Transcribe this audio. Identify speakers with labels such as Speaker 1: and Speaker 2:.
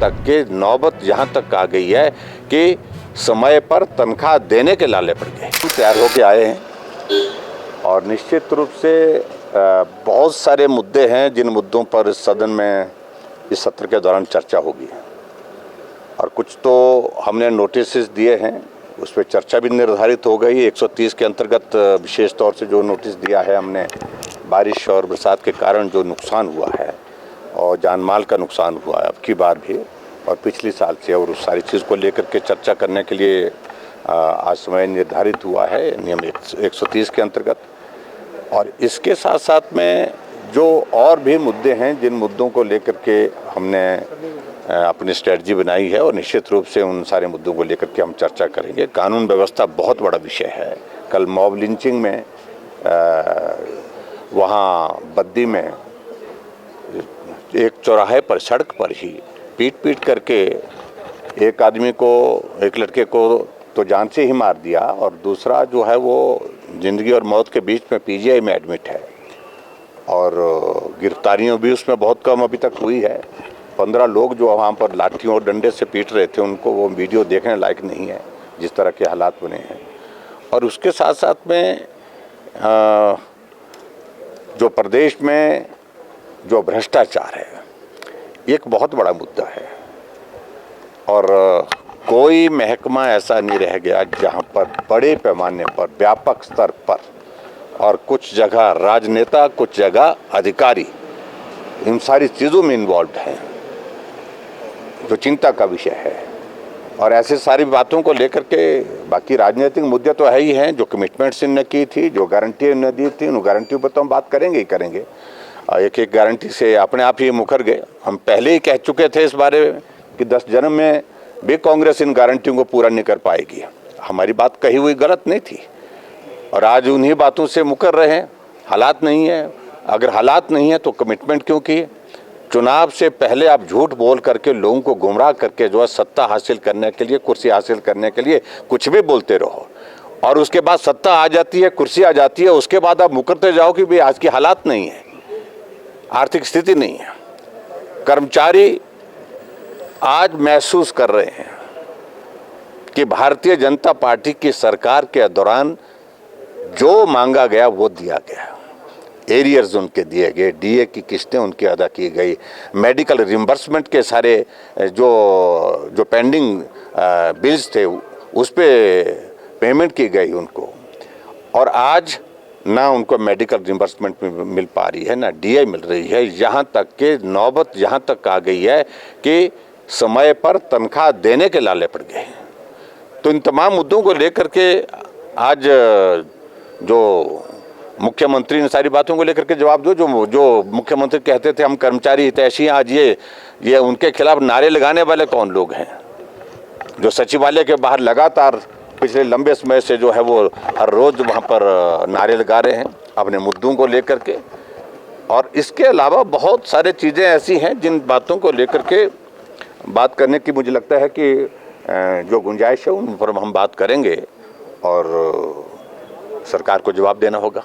Speaker 1: तक के नौबत यहाँ तक आ गई है कि समय पर तनख्वाह देने के लाले पड़ गए। तैयार होके आए हैं और निश्चित रूप से बहुत सारे मुद्दे हैं जिन मुद्दों पर इस सदन में इस सत्र के दौरान चर्चा होगी और कुछ तो हमने नोटिस दिए हैं, उस पर चर्चा भी निर्धारित हो गई। 130 के अंतर्गत विशेष तौर से जो नोटिस दिया है हमने, बारिश और बरसात के कारण जो नुकसान हुआ है और जान माल का नुकसान हुआ है अब की बार भी और पिछली साल से, और उस सारी चीज़ को लेकर के चर्चा करने के लिए आज समय निर्धारित हुआ है नियम 130 के अंतर्गत। और इसके साथ साथ में जो और भी मुद्दे हैं जिन मुद्दों को लेकर के हमने अपनी स्ट्रेटजी बनाई है और निश्चित रूप से उन सारे मुद्दों को लेकर के हम चर्चा करेंगे। कानून व्यवस्था बहुत बड़ा विषय है। कल मॉब लिंचिंग में वहाँ बद्दी में एक चौराहे पर सड़क पर ही पीट करके एक आदमी को, एक लड़के को तो जान से ही मार दिया और दूसरा जो है वो ज़िंदगी और मौत के बीच में पीजीआई में एडमिट है और गिरफ्तारियाँ भी उसमें बहुत कम अभी तक हुई है। 15 लोग जो वहाँ पर लाठियों और डंडे से पीट रहे थे, उनको वो वीडियो देखने लायक नहीं है जिस तरह के हालात बने हैं। और उसके साथ साथ में जो प्रदेश में जो भ्रष्टाचार है एक बहुत बड़ा मुद्दा है और कोई महकमा ऐसा नहीं रह गया जहाँ पर बड़े पैमाने पर, व्यापक स्तर पर और कुछ जगह राजनेता, कुछ जगह अधिकारी इन सारी चीज़ों में इन्वॉल्व हैं, जो चिंता का विषय है। और ऐसे सारी बातों को लेकर के बाकी राजनीतिक मुद्दे तो है ही हैं, जो कमिटमेंट्स इन्होंने की थी, जो गारंटी इन्होंने दी थी, उन गारंटियों पर तो हम बात करेंगे ही करेंगे। एक एक गारंटी से अपने आप ही मुकर गए। हम पहले ही कह चुके थे इस बारे में कि 10 जन्म में भी कांग्रेस इन गारंटियों को पूरा नहीं कर पाएगी। हमारी बात कही हुई गलत नहीं थी और आज उन्हीं बातों से मुकर रहे हैं। हालात नहीं है, अगर हालात नहीं है तो कमिटमेंट क्यों किए? चुनाव से पहले आप झूठ बोल करके लोगों को गुमराह करके जो है सत्ता हासिल करने के लिए, कुर्सी हासिल करने के लिए कुछ भी बोलते रहो और उसके बाद सत्ता आ जाती है, कुर्सी आ जाती है, उसके बाद आप मुकरते जाओ कि भाई आज की हालात नहीं है, आर्थिक स्थिति नहीं है। कर्मचारी आज महसूस कर रहे हैं कि भारतीय जनता पार्टी की सरकार के दौरान जो मांगा गया वो दिया गया। एरियर्स उनके दिए गए, डीए की किस्तें उनकी अदा की गई, मेडिकल रिम्बर्समेंट के सारे जो पेंडिंग बिल्स थे उस पर पेमेंट की गई उनको। और आज ना उनको मेडिकल रिम्बर्समेंट मिल पा रही है, ना डीए मिल रही है। यहाँ तक के नौबत यहाँ तक आ गई है कि समय पर तनख्वाह देने के लाले पड़ गए। तो इन तमाम मुद्दों को लेकर के आज जो मुख्यमंत्री ने सारी बातों को लेकर के जवाब दो। जो मुख्यमंत्री कहते थे हम कर्मचारी हितैषी, आज ये उनके खिलाफ नारे लगाने वाले कौन लोग हैं? जो सचिवालय के बाहर लगातार पिछले लंबे समय से जो है वो हर रोज वहाँ पर नारे लगा रहे हैं अपने मुद्दों को लेकर के। और इसके अलावा बहुत सारे चीज़ें ऐसी हैं जिन बातों को लेकर के बात करने की मुझे लगता है कि जो गुंजाइश है उन पर हम बात करेंगे और सरकार को जवाब देना होगा।